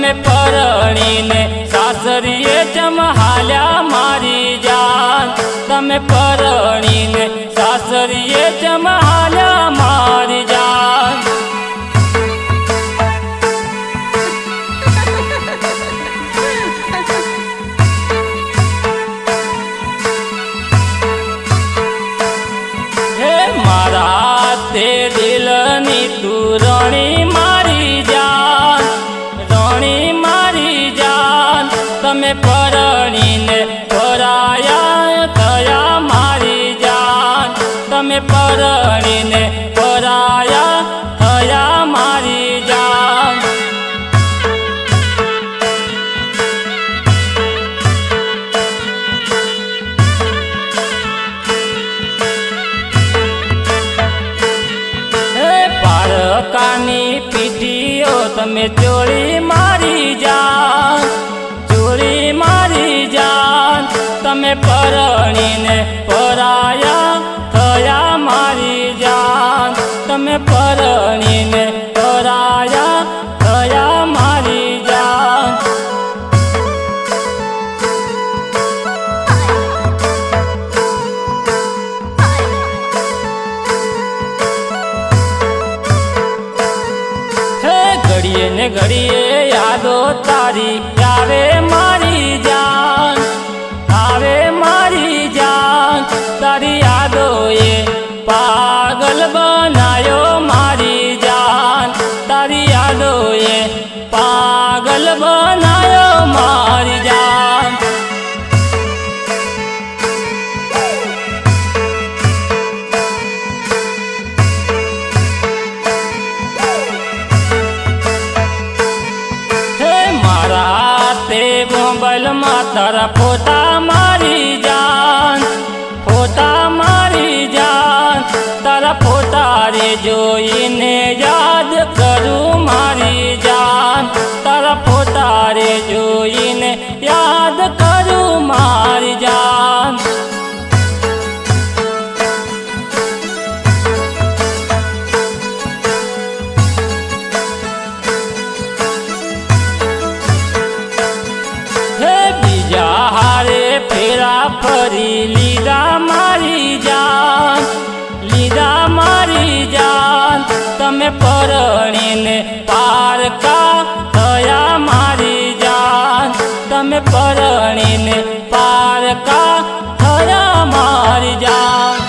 તમે પરણીને સાસરીએ ચમ હાલ્યા મારી જાન, તમે પરણીને સાસરીએ ચમ હાલ્યા મારી જાન। હે મારા તે દિલની તું રણી મારી જાન, રણી મારી જાન, તમે પરણીને પરાયા થયા મારી જાન, તમે પરણીને પરાયા થયા મારી જાન। પારકાની પીઠીઓ તમે ચોરી મારી જાન, ચોરી મારી જાન, તમે પરણીને પરાયા થયા મારી જાન, તમે પરણીને પરાયા થયા મારી જાન। ઘડીએ ને ઘડીએ યાદો તારી આવે મારી જાન, આવે મારી જાન, તારી યાદોએ પાગલ બનાયો મારી જાન, તારી યાદોએ પાગલ બનાયો મારી જાન। मोबाइल में तारा फोटा मारी जान, फोटा मारी जान, तारा फोटा रे जोईने याद करूँ मारी जान, तारा फोटा रे जोईने याद करूँ मारी जान। हारे फेरा फरी लीधा मारी जान, लीधा मारी जान, तमे परણીને पारका थया मारी जान, तमे परણીને पारका थया मारी जान।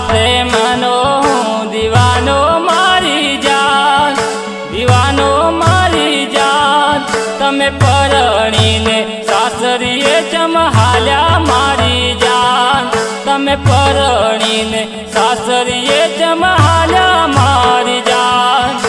प्रेमनो दीवानो मारी जान, दीवानो मारी जान, तमे परણીને सासरीए चम हाल्या मारी जान, तमे परણીને सासरीए चम हाल्या मारी जान।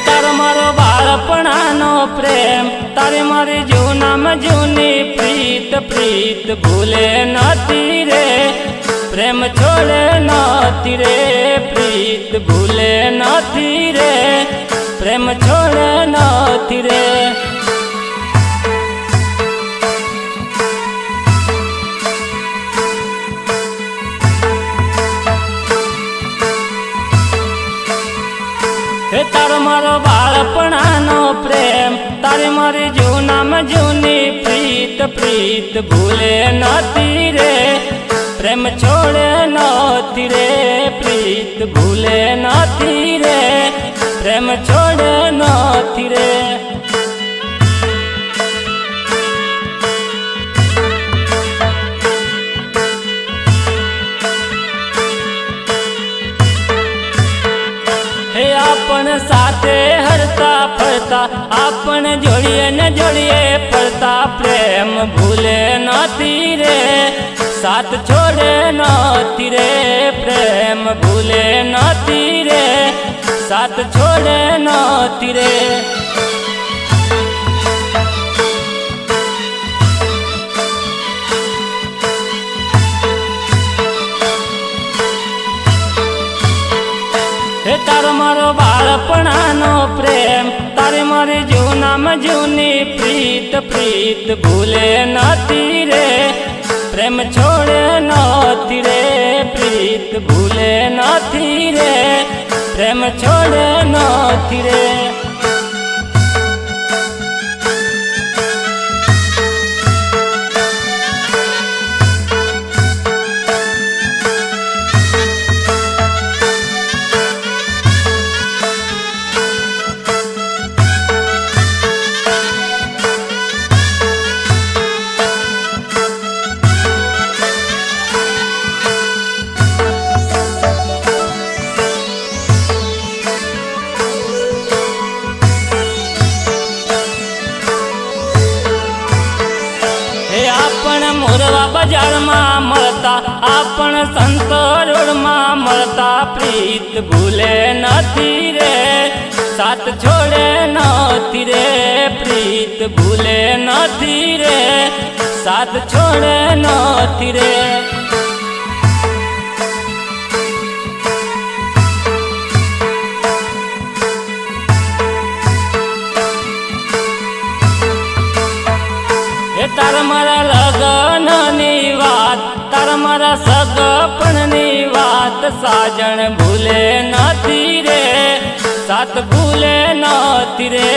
तारो मारो बाळपणानो प्रेम, तारी मारी जूनाમાં जूनी प्रीत, प्रीत भूले नथी रे, प्रेम छोड़े नथी रे, प्रीत भूले नथी रे, प्रेम छोड़े नथी रे। हे तारो मारो बाळपणानो प्रेम, तारी मारी जूनाમાં जूनी प्रीत, प्रीत भूले नथी रे, प्रेम छोड़े नथी रे, प्रीत भूले नथी रे, प्रेम छोड़े नथी रे। પણ સાથે હરતા ફરતા આપણે જોડીએ ને જોડીએ ફરતા પ્રેમ ભૂલે નથી રે સાથ છોડે નથી રે પ્રેમ ભૂલે નથી રે સાથ છોડે નથી રે તારો મારો બાળપણાનો પ્રેમ તારી મારી જૂનામાં જૂની પ્રીત પ્રીત ભૂલે નથી રે પ્રેમ છોડે નથી રે પ્રીત ભૂલે નથી રે પ્રેમ છોડે નથી રે મોરવા બજારમાં મળતા આપણ સંત રોડમાં મળતા પ્રીત ભૂલે નથી રે સાથ છોડે નથી રે પ્રીત ભૂલે નથી રે સાથ છોડે નથી રે તારા મારા લગનની વાત તારા મારા સગપણની વાત સાજણ ભૂલે નથી રે સાથ ભૂલે નથી રે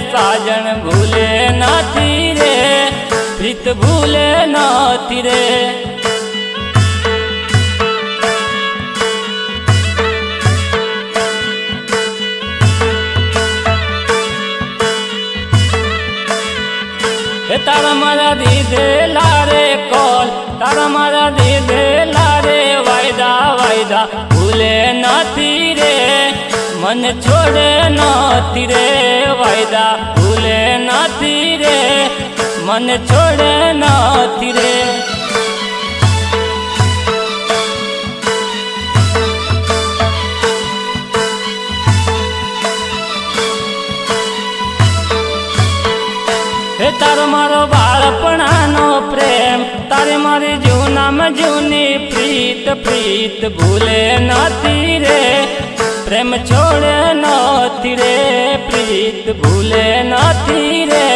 સાજણ ભૂલે નથી રે પ્રીત ભૂલે નથી રે તારા મારા દીધેલા રે કોલ તારા મારા દીધેલા રે વાયદા વાયદા ભૂલે નથી રે મન છોડે નથી રે વાયદા ભૂલે નથી રે મન છોડે નથી રે તારો મારો બાળપણાનો પ્રેમ તારી મારી જૂનામાં જૂની પ્રીત પ્રીત ભૂલે નથી રે પ્રેમ છોડે નથી રે પ્રીત ભૂલે નથી રે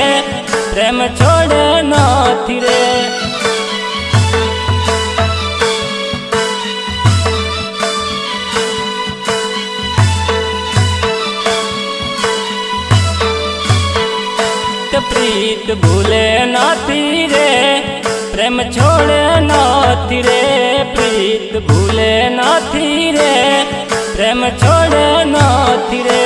પ્રેમ છોડે નથી રે પ્રીત ભૂલે નથી રે પ્રેમ છોડે નથી રે પ્રીત ભૂલે નથી રે પ્રેમ છોડે નથી રે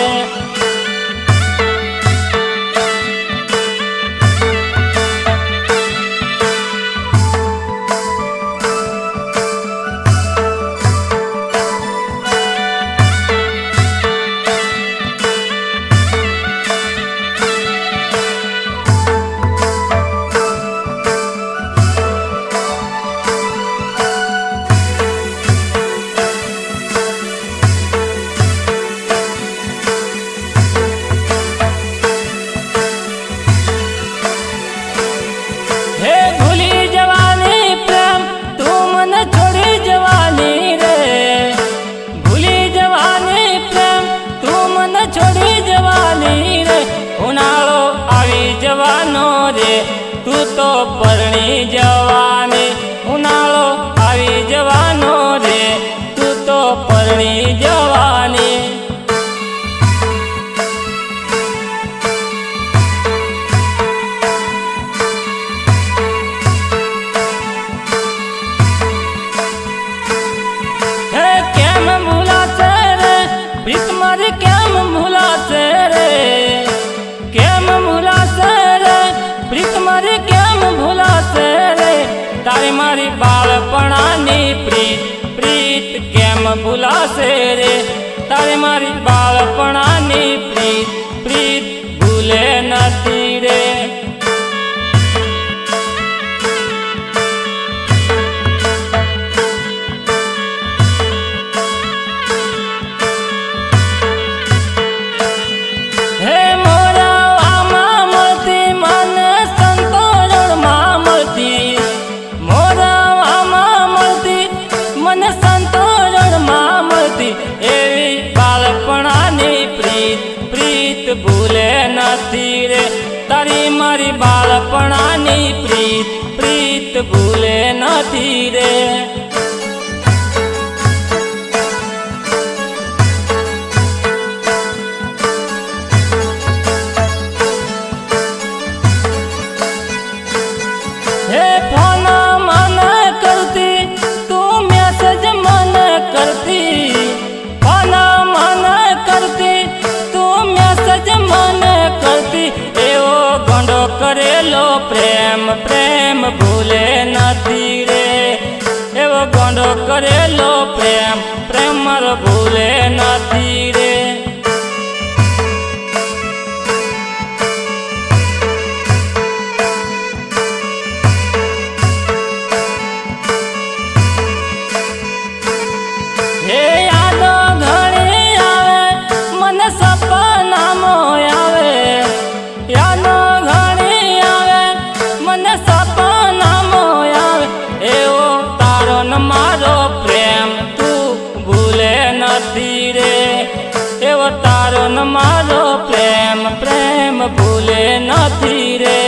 તું તો પરણી જવાની ઉનાળો આવી જવાનો રે તું તો પરણી જવાની હે કેમ ભૂલાશે રે પ્રીત મારી કેમ ભૂલાશે રે કેમ ભૂલાશે રે પ્રીત મારી કેમ ભૂલાશે રે તારી મારી બાળપણાની પ્રીત પ્રીત કેમ ભૂલાશે રે ભૂલે નથી રે તારી મારી બાળપણાની પ્રીત પ્રીત ભૂલે નથી રે હે ફોન મને કરતી તું મેસેજ મને કરતી ફોન મને કરતી તું મેસેજ મને કરતી એવો ગોંડો કરેલો પ્રેમ પ્રેમ ભૂલે નથી રે એવો ગોંડો કરેલો પ્રેમ પ્રેમ મારો ભૂલે નથી રે હે યાદો ઘણી આવે મને સપનામાં આવે યાદો ઘણી આવે મને સપનામાં આવે એવો તારો ને મારો પ્રેમ તું ભૂલે નથી રે એવો તારો ને મારો પ્રેમ પ્રેમ ભૂલે નથી રે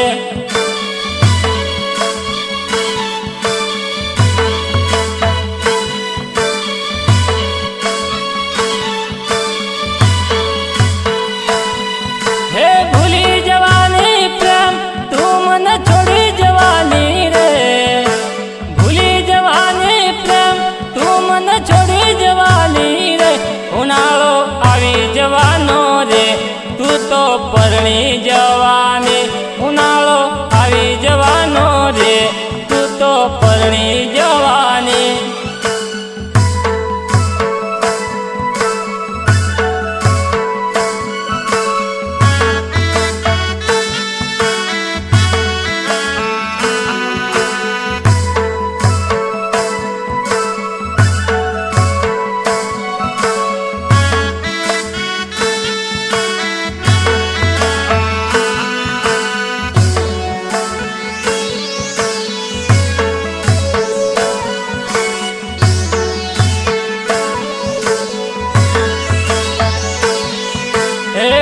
છોડી જવાની રે ઉનાળો આવી જવાનો રે તું તો પરણી જવાની ઉનાળો આવી જવાનો રે તું તો પરણી જવાની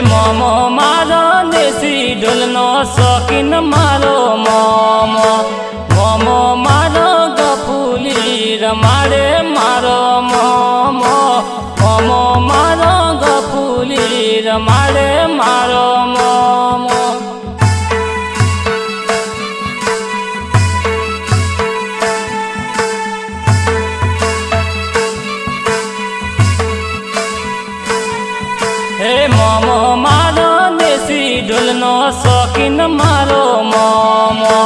મોમો મારો દેશી ઢોલનો શોખીન મારો મોમો મોમો મારો ગફુલી રમાડે મારો મોમો મોમો મારો ગફુલી રમાડે મારો મોમો હે મોમો મારો દેશી ઢોલનો શોખીન મારો મોમો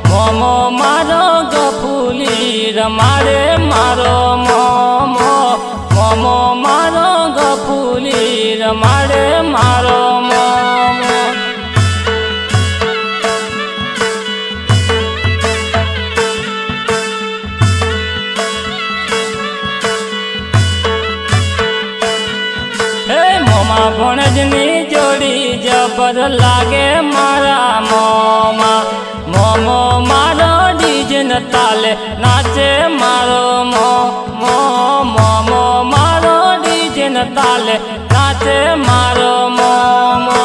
મોમો મારો ગફુલી રમાડે મારો મોમો મોમો મારો ગફુલી રમાડે મારો મોમો ભણજની જોડી જબર લાગે મારા મોમાં મોમો મારો ડીજન તાલે નાચે મારો મોમો મોમો મારો ડીજન તાલે નાચે મારો મોમો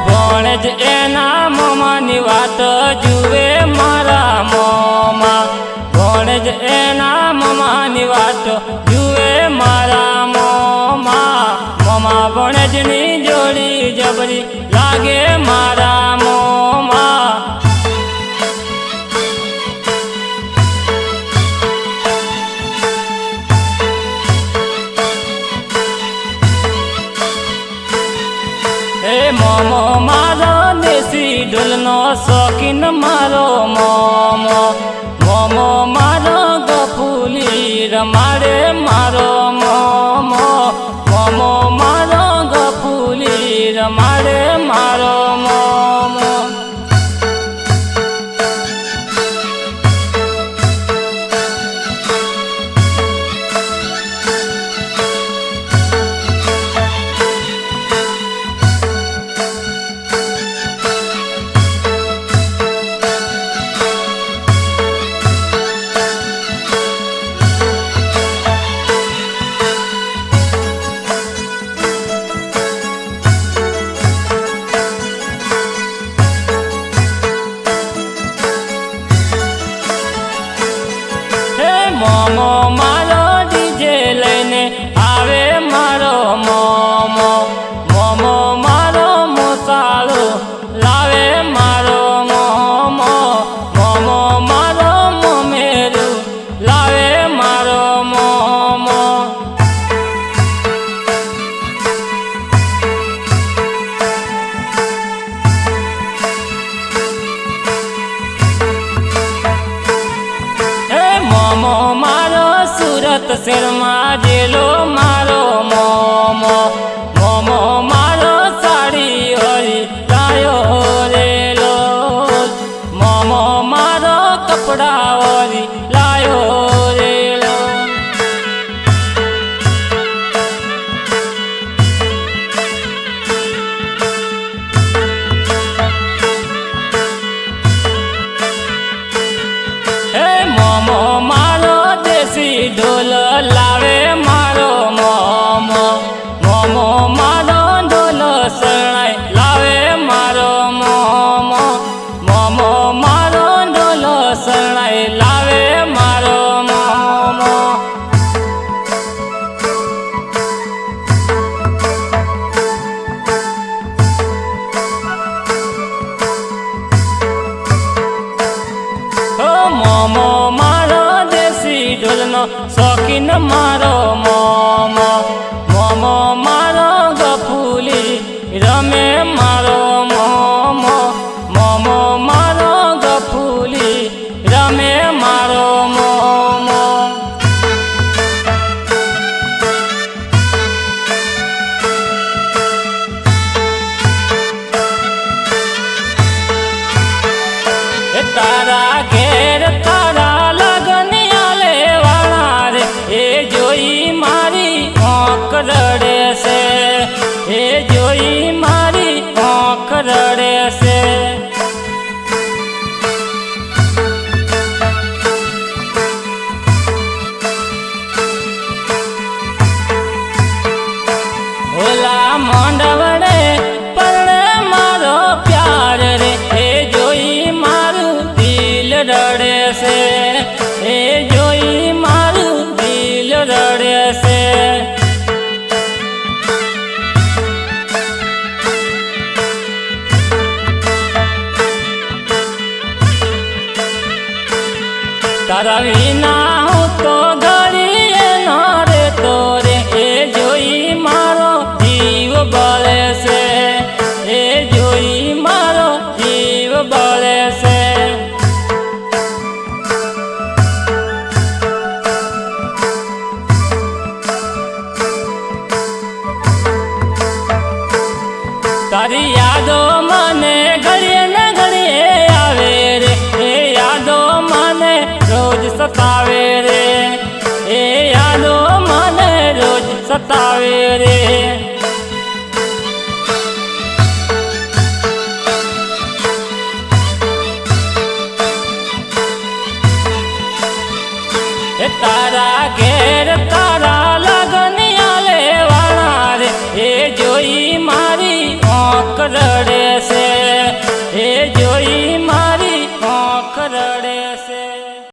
ભણજ એના મોમાની વાત જુએ મારા મોમાં ભણજ એના મોમાની વાત જુએ મારા મોમાં મોમા ભણજની જોડી જબરી લાગે મારા મોમાં હે મોમો મારો દેશી ઢોલનો શોખીન મારો મોમો મોમો મારો ગફુલી રમાડે મારો મોમો મોમો મારો ગફુલી રમાડે મારો મોમો સુરત શહેરમાં જેલો મારો મોમો મોમો મારો સાડી હરી લાયો રેલો મોમો મારો કપડા હરી લાયો રેલો હે મોમો મારો દેશી ઢોલ લાવે મારો મોમો મોમો મારો ઢોલ શરણાઈ લાવે મારો મોમો મોમો મારો ઢોલ શરણાઈ લાવે મારો મોમો મોમો મારો દેશી ઢોલનો શોખીન મારો મોમો મોમો મારો ગફુલી રમે મારો મોમો મોમો મારો ગફુલી રમે મારો મોમો તારા ઘેર તારા લગનિયા લેવાળા રે એ જોઈ મારી આંખ રડે છે એ જોઈ મારી આંખ રડે છે ઓલા માંડવડે પરણે મારો પ્યાર રે એ જોઈ મારું દિલ રડે છે એ જોઈ મારું દિલ રડે છે તારા વિના હું તો ઘડીએ ન રહેતો રે એ જોઈ મારો જીવ બળે છે એ જોઈ મારો જીવ બળે છે તારી યાદો મને ઘડીએ ને ઘડીએ આવે રે એ યાદો મને રોજ સતાવે રે એ યાદો મને રોજ સતાવે રે તારા ઘેર